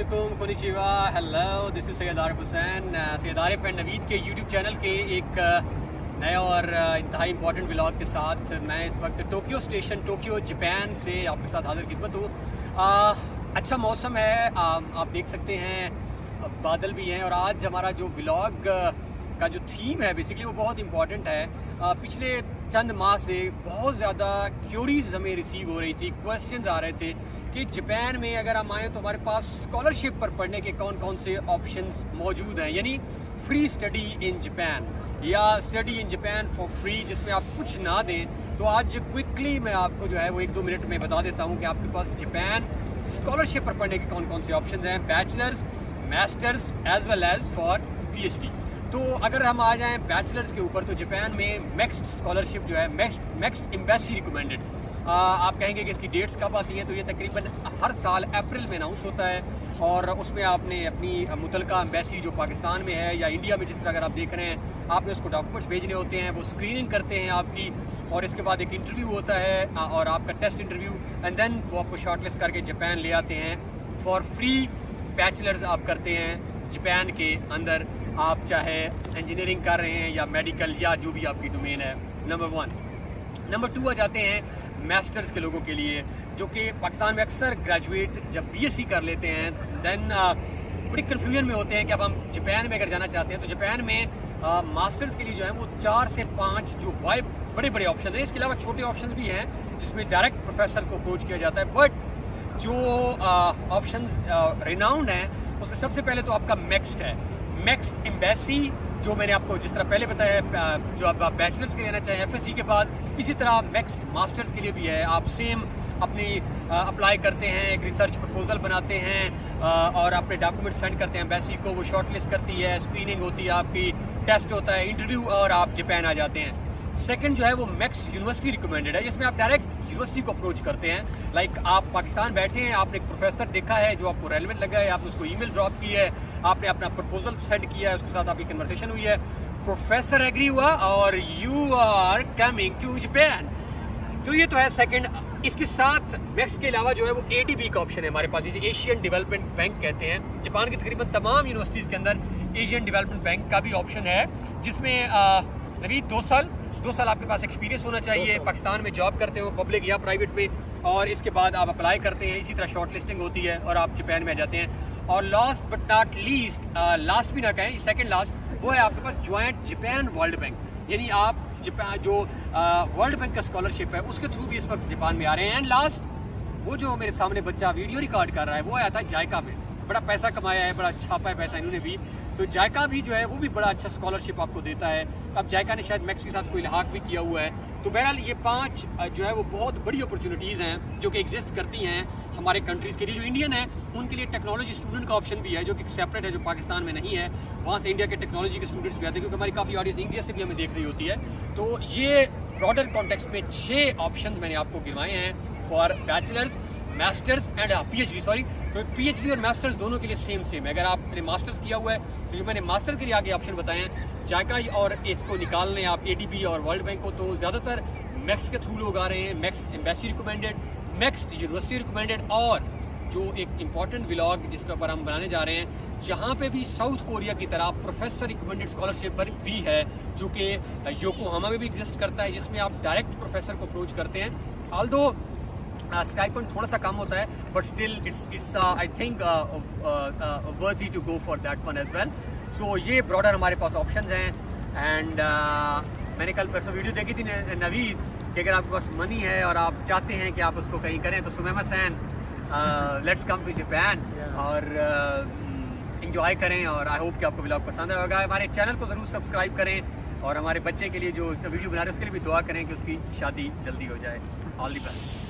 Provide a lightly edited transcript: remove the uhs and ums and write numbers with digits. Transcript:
अस्सलामुअलैकुम, konnichiwa, hello, this is Syed Arif Hussain, Syed Arif and Naveed के YouTube channel के एक नया और इंतहाई इंपॉर्टेंट व्लॉग के साथ मैं इस वक्त टोक्यो स्टेशन, टोक्यो जापान से आपके साथ हाजिर खिदमत हूँ। अच्छा मौसम है, आप देख सकते हैं, बादल भी हैं। और आज हमारा जो व्लॉग का जो थीम है बेसिकली वो बहुत इंपॉर्टेंट है। पिछले चंद माह से बहुत ज़्यादा क्यूरीज हमें रिसीव हो रही थी, क्वेश्चंस आ रहे थे कि जापान में अगर हम आए तो हमारे पास स्कॉलरशिप पर पढ़ने के कौन कौन से ऑप्शंस मौजूद हैं, यानी फ्री स्टडी इन जापान या study in Japan for free, जिसमें आप कुछ ना दें। तो आज क्विकली मैं आपको जो है वो 1-2 मिनट में बता देता हूँ कि आपके पास जापान स्कॉलरशिप पर पढ़ने के कौन कौन से ऑप्शन हैं, bachelors, masters as well as for PhD। तो अगर हम आ जाएं बैचलर्स के ऊपर, तो जापान में मैक्स्ड स्कॉलरशिप जो है, मैक्स्ड एम्बेसी रिकमेंडेड, आप कहेंगे कि इसकी डेट्स कब आती हैं, तो ये तकरीबन हर साल अप्रैल में अनाउंस होता है। और उसमें आपने अपनी मुतलका एम्बेसी जो पाकिस्तान में है या इंडिया में, जिस तरह अगर आप देख रहे हैं, आपने उसको डॉक्यूमेंट्स भेजने होते हैं, वो स्क्रीनिंग करते हैं आपकी, और इसके बाद एक इंटरव्यू होता है और आपका टेस्ट इंटरव्यू, एंड देन वो आपको शॉर्टलिस्ट करके जापान ले आते हैं फॉर फ्री। बैचलर्स आप करते हैं जापान के अंदर, आप चाहे इंजीनियरिंग कर रहे हैं या मेडिकल या जो भी आपकी डोमेन है, नंबर 1। नंबर 2 आ जाते हैं मास्टर्स के लोगों के लिए, जो कि पाकिस्तान में अक्सर ग्रेजुएट जब BSc कर लेते हैं, देन बड़ी कन्फ्यूजन में होते हैं कि अब हम जापान में अगर जाना चाहते हैं तो जापान में मास्टर्स के लिए जो है वो 4 से 5 जो बड़े बड़े ऑप्शन हैं। इसके अलावा छोटे ऑप्शन भी हैं जिसमें डायरेक्ट प्रोफेसर को अप्रोच किया जाता है, बट जो ऑप्शंस रिनाउंड हैं उसमें सबसे पहले तो आपका मैक्स्ड है, मैक्स्ड एम्बेसी, जो मैंने आपको जिस तरह पहले बताया, जो आप बैचलर्स के लेना चाहें FSc के बाद, इसी तरह मैक्स्ड मास्टर्स के लिए भी है। आप सेम अपनी अप्लाई करते हैं, एक रिसर्च प्रपोजल बनाते हैं और अपने डॉक्यूमेंट सेंड करते हैं एम्बेसी को, वो शॉर्टलिस्ट करती है, स्क्रीनिंग होती है आपकी, टेस्ट होता है, इंटरव्यू, और आप जापान आ जाते हैं। सेकंड जो है वो मैक्स्ड यूनिवर्सिटी रिकमेंडेड है, जिसमें आप डायरेक्ट यूनिवर्सिटी को अप्रोच करते हैं। लाइक आप पाकिस्तान बैठे हैं, आपने एक प्रोफेसर देखा है जो आपको रेलेवेंट लगा है, आपने उसको ईमेल ड्रॉप की है, आपने अपना प्रपोजल सेंड किया है, उसके साथ आपकी कन्वर्सेशन हुई है, प्रोफेसर एग्री हुआ और you are coming to Japan. तो ये तो है सेकंड। इसके साथ मैक्स के अलावा जो है वो ADB का ऑप्शन है हमारे पास, जिसे एशियन डेवलपमेंट बैंक कहते हैं। जापान की तकरीबन तमाम यूनिवर्सिटीज़ के अंदर एशियन डेवलपमेंट बैंक का भी ऑप्शन है, जिसमें नवी 2 साल आपके पास एक्सपीरियंस होना चाहिए, पाकिस्तान में जॉब करते हो पब्लिक या प्राइवेट में, और इसके बाद आप अप्लाई करते हैं, इसी तरह शॉर्ट लिस्टिंग होती है और आप जापान में आ जाते हैं। और last but not least, last भी ना कहें, सेकंड लास्ट, वो है आपके पास ज्वाइंट जापान वर्ल्ड बैंक, यानी आप जापान जो वर्ल्ड बैंक का स्कॉलरशिप है उसके थ्रू भी इस वक्त जापान में आ रहे हैं। एंड लास्ट, वो जो मेरे सामने बच्चा वीडियो रिकॉर्ड कर रहा है, वो आया था जायका में, बड़ा पैसा कमाया है, बड़ा छापा है पैसा इन्होंने भी, तो जायका भी जो है वो भी बड़ा अच्छा स्कॉलरशिप आपको देता है। अब जायका ने शायद मैक्स के साथ कोई लिहाक भी किया हुआ है। तो बहरहाल ये 5 जो है वो बहुत बड़ी अपॉर्चुनिटीज़ हैं जो कि एग्जिस्ट करती हैं हमारे कंट्रीज़ के लिए। जो इंडियन है उनके लिए टेक्नोलॉजी स्टूडेंट का ऑप्शन भी है, जो कि सेपरेट है, जो पाकिस्तान में नहीं है। वहाँ से इंडिया के टेक्नोलॉजी के स्टूडेंट्स भी आते हैं, क्योंकि हमारी काफ़ी ऑडियंस इंडिया से भी हमें देख रही होती है। तो ये ब्रॉडर कॉन्टेक्स्ट में 6 ऑप्शन मैंने आपको गिनवाए हैं for bachelors, masters and PhD। Sorry, तो PhD और मास्टर्स दोनों के लिए सेम है। अगर आपने मास्टर्स किया हुआ है तो जो मैंने मास्टर के लिए आगे ऑप्शन बताए हैं, जायका और इसको निकाल लें आप ADB और वर्ल्ड बैंक को, तो ज़्यादातर मैक्स के थ्रू लोग आ रहे हैं। Max embassy recommended, max university recommended, और जो एक इम्पॉर्टेंट व्लॉग जिसके ऊपर हम बनाने जा रहे हैं, यहाँ पे भी साउथ कोरिया की तरह प्रोफेसर रिकमेंडेड स्कॉलरशिप पर भी है, जो कि योकोहामा में भी एग्जिस्ट करता है, जिसमें आप डायरेक्ट प्रोफेसर को अप्रोच करते हैं। ऑल्दो स्टाइपेंड थोड़ा सा कम होता है, but still it's I think worthy to go for that one as well. So ये ब्रॉडर हमारे पास ऑप्शंस हैं। एंड मैंने कल परसों वीडियो देखी थी नवीद कि अगर आपके पास मनी है और आप चाहते हैं कि आप उसको कहीं करें, तो सुमैमा सैन, लेट्स कम टू जापान और इंजॉय करें। और आई होप कि आपको व्लॉग पसंद आएगा। हमारे चैनल को ज़रूर सब्सक्राइब करें और हमारे बच्चे के लिए जो वीडियो बना रहे हैं उसके लिए भी दुआ करें कि उसकी शादी जल्दी हो जाए। All the best.